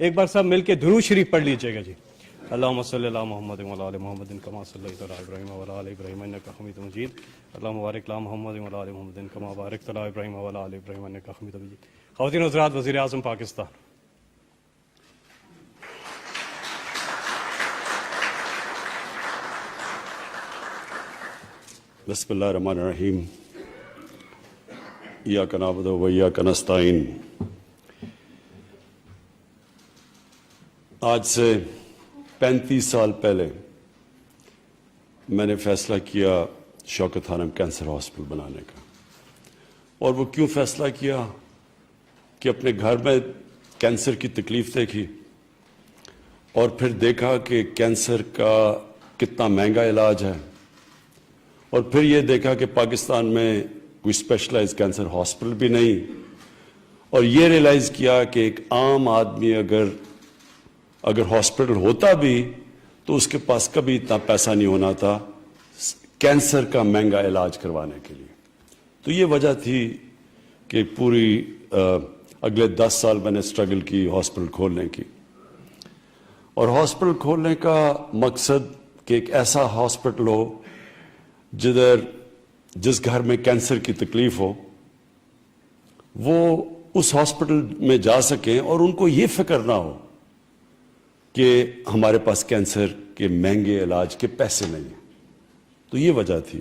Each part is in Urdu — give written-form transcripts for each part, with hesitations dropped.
ایک بار سب مل کے درود شریف پڑھ لیجئے گا جی. اللہم صلی علی محمد وعلی آل محمد کما صلیت علی ابراہیم وعلی آل ابراہیم انک حمید مجید. اللہم بارک علی محمد وعلی آل محمد کما بارکت علی ابراہیم وعلی آل ابراہیم انک حمید مجید. خواتین و حضرات، وزیر اعظم پاکستان. بسم اللہ الرحمن الرحیم. ایاک نعبد و ایاک نستعین. آج سے 35 سال پہلے میں نے فیصلہ کیا شوکت خانم کینسر ہاسپٹل بنانے کا. اور وہ کیوں فیصلہ کیا کہ اپنے گھر میں کینسر کی تکلیف دیکھی اور پھر دیکھا کہ کینسر کا کتنا مہنگا علاج ہے، اور پھر یہ دیکھا کہ پاکستان میں کوئی اسپیشلائز کینسر ہاسپٹل بھی نہیں، اور یہ ریئلائز کیا کہ ایک عام آدمی اگر ہاسپٹل ہوتا بھی تو اس کے پاس کبھی اتنا پیسہ نہیں ہونا تھا کینسر کا مہنگا علاج کروانے کے لیے. تو یہ وجہ تھی کہ پوری اگلے 10 سال میں نے اسٹرگل کی ہاسپٹل کھولنے کی. اور ہاسپٹل کھولنے کا مقصد کہ ایک ایسا ہاسپٹل ہو جس گھر میں کینسر کی تکلیف ہو وہ اس ہاسپٹل میں جا سکیں اور ان کو یہ فکر نہ ہو کہ ہمارے پاس کینسر کے مہنگے علاج کے پیسے نہیں ہیں. تو یہ وجہ تھی.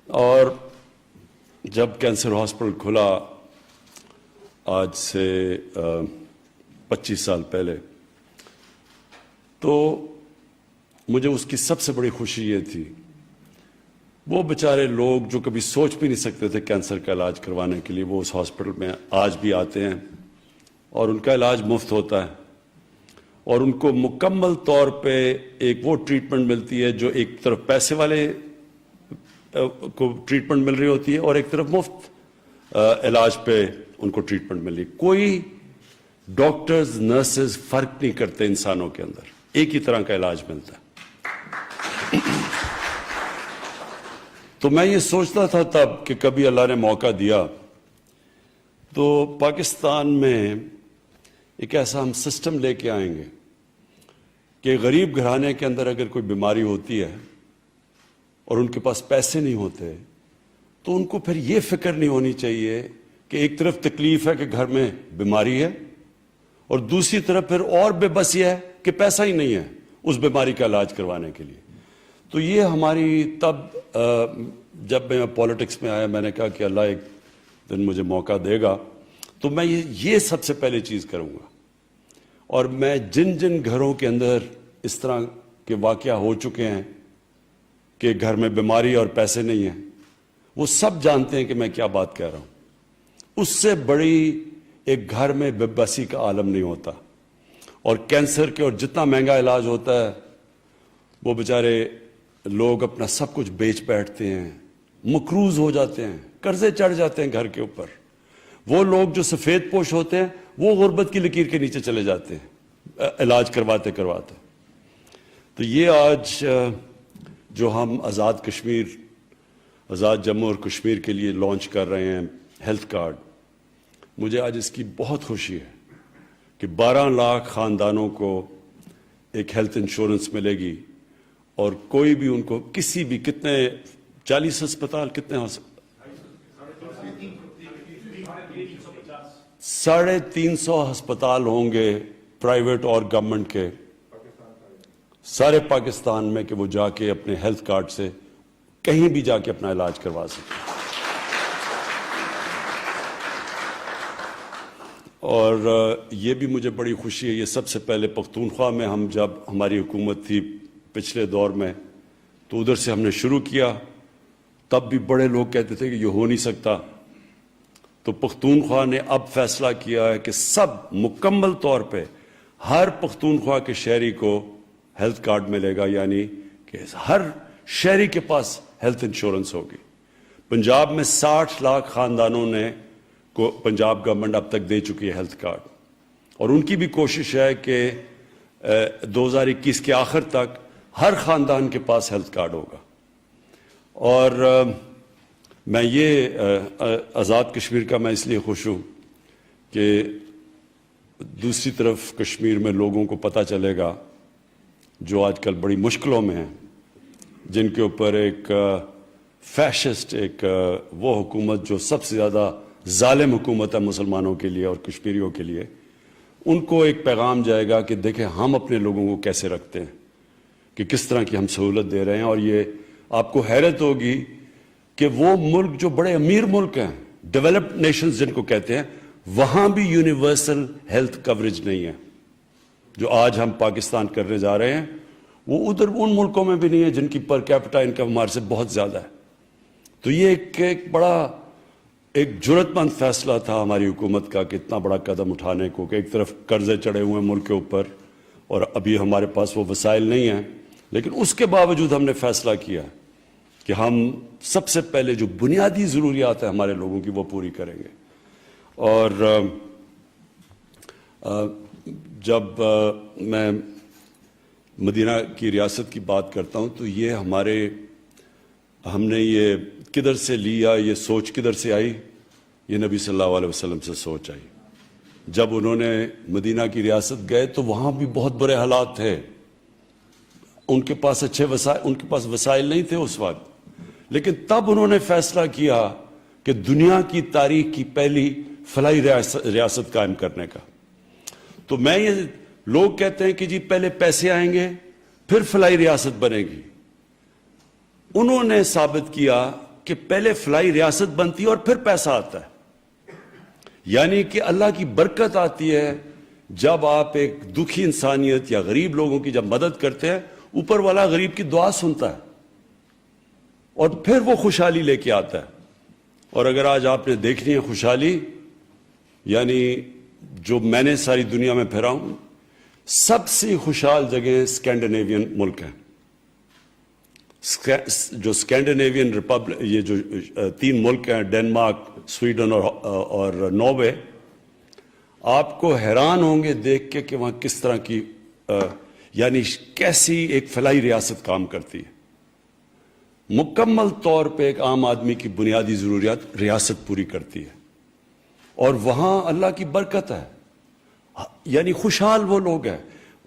اور جب کینسر ہاسپٹل کھلا آج سے 25 سال پہلے، تو مجھے اس کی سب سے بڑی خوشی یہ تھی، وہ بیچارے لوگ جو کبھی سوچ بھی نہیں سکتے تھے کینسر کا علاج کروانے کے لیے، وہ اس ہاسپٹل میں آج بھی آتے ہیں اور ان کا علاج مفت ہوتا ہے، اور ان کو مکمل طور پہ ایک وہ ٹریٹمنٹ ملتی ہے جو ایک طرف پیسے والے کو ٹریٹمنٹ مل رہی ہوتی ہے اور ایک طرف مفت علاج پہ ان کو ٹریٹمنٹ مل رہی. کوئی ڈاکٹرز نرسز فرق نہیں کرتے انسانوں کے اندر، ایک ہی طرح کا علاج ملتا ہے. تو میں یہ سوچتا تھا تب کہ کبھی اللہ نے موقع دیا تو پاکستان میں ایک ایسا ہم سسٹم لے کے آئیں گے کہ غریب گھرانے کے اندر اگر کوئی بیماری ہوتی ہے اور ان کے پاس پیسے نہیں ہوتے تو ان کو پھر یہ فکر نہیں ہونی چاہیے کہ ایک طرف تکلیف ہے کہ گھر میں بیماری ہے اور دوسری طرف پھر اور بے بسی ہے کہ پیسہ ہی نہیں ہے اس بیماری کا علاج کروانے کے لیے. تو یہ ہماری تب جب میں پالیٹکس میں آیا میں نے کہا کہ اللہ ایک دن مجھے موقع دے گا تو میں یہ سب سے پہلے چیز کروں گا. اور میں جن گھروں کے اندر اس طرح کے واقعہ ہو چکے ہیں کہ گھر میں بیماری اور پیسے نہیں ہیں، وہ سب جانتے ہیں کہ میں کیا بات کہہ رہا ہوں. اس سے بڑی ایک گھر میں بے بسی کا عالم نہیں ہوتا. اور کینسر کے اور جتنا مہنگا علاج ہوتا ہے وہ بیچارے لوگ اپنا سب کچھ بیچ بیٹھتے ہیں، مقروض ہو جاتے ہیں، قرضے چڑھ جاتے ہیں گھر کے اوپر. وہ لوگ جو سفید پوش ہوتے ہیں وہ غربت کی لکیر کے نیچے چلے جاتے ہیں علاج کرواتے. تو یہ آج جو ہم آزاد جموں اور کشمیر کے لیے لانچ کر رہے ہیں ہیلتھ کارڈ، مجھے آج اس کی بہت خوشی ہے کہ 12 لاکھ خاندانوں کو ایک ہیلتھ انشورنس ملے گی. اور کوئی بھی ان کو کسی بھی کتنے 40 ہسپتال کتنے 350 ہسپتال ہوں گے پرائیویٹ اور گورنمنٹ کے سارے پاکستان میں کہ وہ جا کے اپنے ہیلتھ کارڈ سے کہیں بھی جا کے اپنا علاج کروا سکیں. اور یہ بھی مجھے بڑی خوشی ہے، یہ سب سے پہلے پختونخوا میں ہم جب ہماری حکومت تھی پچھلے دور میں تو ادھر سے ہم نے شروع کیا. تب بھی بڑے لوگ کہتے تھے کہ یہ ہو نہیں سکتا. تو پختونخوا نے اب فیصلہ کیا ہے کہ سب مکمل طور پہ ہر پختونخوا کے شہری کو ہیلتھ کارڈ ملے گا، یعنی کہ ہر شہری کے پاس ہیلتھ انشورنس ہوگی. پنجاب میں 60 لاکھ خاندانوں نے کو پنجاب گورنمنٹ اب تک دے چکی ہے ہیلتھ کارڈ، اور ان کی بھی کوشش ہے کہ 2021 کے آخر تک ہر خاندان کے پاس ہیلتھ کارڈ ہوگا. اور میں یہ آزاد کشمیر کا میں اس لیے خوش ہوں کہ دوسری طرف کشمیر میں لوگوں کو پتہ چلے گا جو آج کل بڑی مشکلوں میں ہیں، جن کے اوپر ایک فیشسٹ وہ حکومت جو سب سے زیادہ ظالم حکومت ہے مسلمانوں کے لیے اور کشمیریوں کے لیے، ان کو ایک پیغام جائے گا کہ دیکھیں ہم اپنے لوگوں کو کیسے رکھتے ہیں، کہ کس طرح کی ہم سہولت دے رہے ہیں. اور یہ آپ کو حیرت ہوگی کہ وہ ملک جو بڑے امیر ملک ہیں، ڈیولپڈ نیشنز جن کو کہتے ہیں، وہاں بھی یونیورسل ہیلتھ کوریج نہیں ہے. جو آج ہم پاکستان کرنے جا رہے ہیں وہ ادھر ان ملکوں میں بھی نہیں ہے جن کی پر کیپٹا انکم ہمارے سے بہت زیادہ ہے. تو یہ ایک بڑا جرأت مند فیصلہ تھا ہماری حکومت کا کہ اتنا بڑا قدم اٹھانے کو، کہ ایک طرف قرضے چڑھے ہوئے ہیں ملک کے اوپر اور ابھی ہمارے پاس وہ وسائل نہیں ہیں، لیکن اس کے باوجود ہم نے فیصلہ کیا کہ ہم سب سے پہلے جو بنیادی ضروریات ہیں ہمارے لوگوں کی وہ پوری کریں گے. اور جب میں مدینہ کی ریاست کی بات کرتا ہوں تو یہ ہم نے یہ کدھر سے لیا، یہ سوچ کدھر سے آئی؟ یہ نبی صلی اللہ علیہ وسلم سے سوچ آئی. جب انہوں نے مدینہ کی ریاست گئے تو وہاں بھی بہت برے حالات تھے، ان کے پاس وسائل نہیں تھے اس وقت، لیکن تب انہوں نے فیصلہ کیا کہ دنیا کی تاریخ کی پہلی فلاحی ریاست قائم کرنے کا. تو لوگ کہتے ہیں کہ جی پہلے پیسے آئیں گے پھر فلاحی ریاست بنے گی. انہوں نے ثابت کیا کہ پہلے فلاحی ریاست بنتی ہے اور پھر پیسہ آتا ہے. یعنی کہ اللہ کی برکت آتی ہے جب آپ ایک دکھی انسانیت یا غریب لوگوں کی جب مدد کرتے ہیں، اوپر والا غریب کی دعا سنتا ہے اور پھر وہ خوشحالی لے کے آتا ہے. اور اگر آج آپ نے دیکھنی ہے خوشحالی، یعنی جو میں نے ساری دنیا میں پھرا ہوں، سب سے خوشحال جگہ اسکینڈینیوین ملک ہیں. جو اسکینڈینیوین ریپبلک، یہ جو 3 ملک ہیں، ڈنمارک، سویڈن اور ناروے، آپ کو حیران ہوں گے دیکھ کے کہ وہاں کس طرح کی یعنی کیسی ایک فلاحی ریاست کام کرتی ہے. مکمل طور پہ ایک عام آدمی کی بنیادی ضروریات ریاست پوری کرتی ہے، اور وہاں اللہ کی برکت ہے. یعنی خوشحال وہ لوگ ہیں.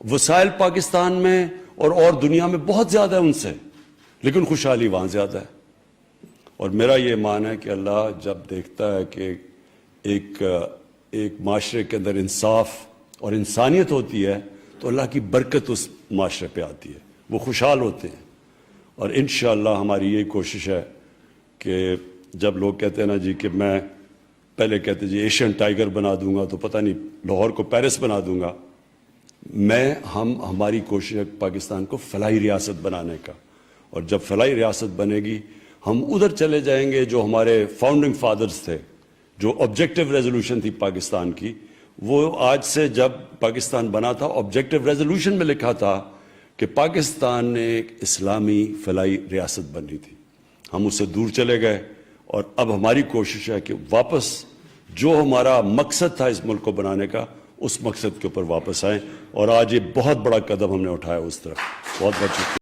وسائل پاکستان میں اور دنیا میں بہت زیادہ ہے ان سے، لیکن خوشحالی وہاں زیادہ ہے. اور میرا یہ ایمان ہے کہ اللہ جب دیکھتا ہے کہ ایک معاشرے کے اندر انصاف اور انسانیت ہوتی ہے تو اللہ کی برکت اس معاشرے پہ آتی ہے، وہ خوشحال ہوتے ہیں. اور انشاءاللہ ہماری یہی کوشش ہے کہ جب لوگ کہتے ہیں نا جی کہ میں پہلے کہتے جی ایشین ٹائیگر بنا دوں گا تو پتہ نہیں لاہور کو پیرس بنا دوں گا، ہماری کوشش ہے پاکستان کو فلاحی ریاست بنانے کا. اور جب فلاحی ریاست بنے گی ہم ادھر چلے جائیں گے جو ہمارے فاؤنڈنگ فادرز تھے، جو آبجیکٹیو ریزولوشن تھی پاکستان کی. وہ آج سے جب پاکستان بنا تھا آبجیکٹیو ریزولوشن میں لکھا تھا کہ پاکستان نے ایک اسلامی فلاحی ریاست بنی تھی. ہم اس سے دور چلے گئے اور اب ہماری کوشش ہے کہ واپس جو ہمارا مقصد تھا اس ملک کو بنانے کا، اس مقصد کے اوپر واپس آئیں. اور آج یہ بہت بڑا قدم ہم نے اٹھایا اس طرف. بہت بہت شکریہ.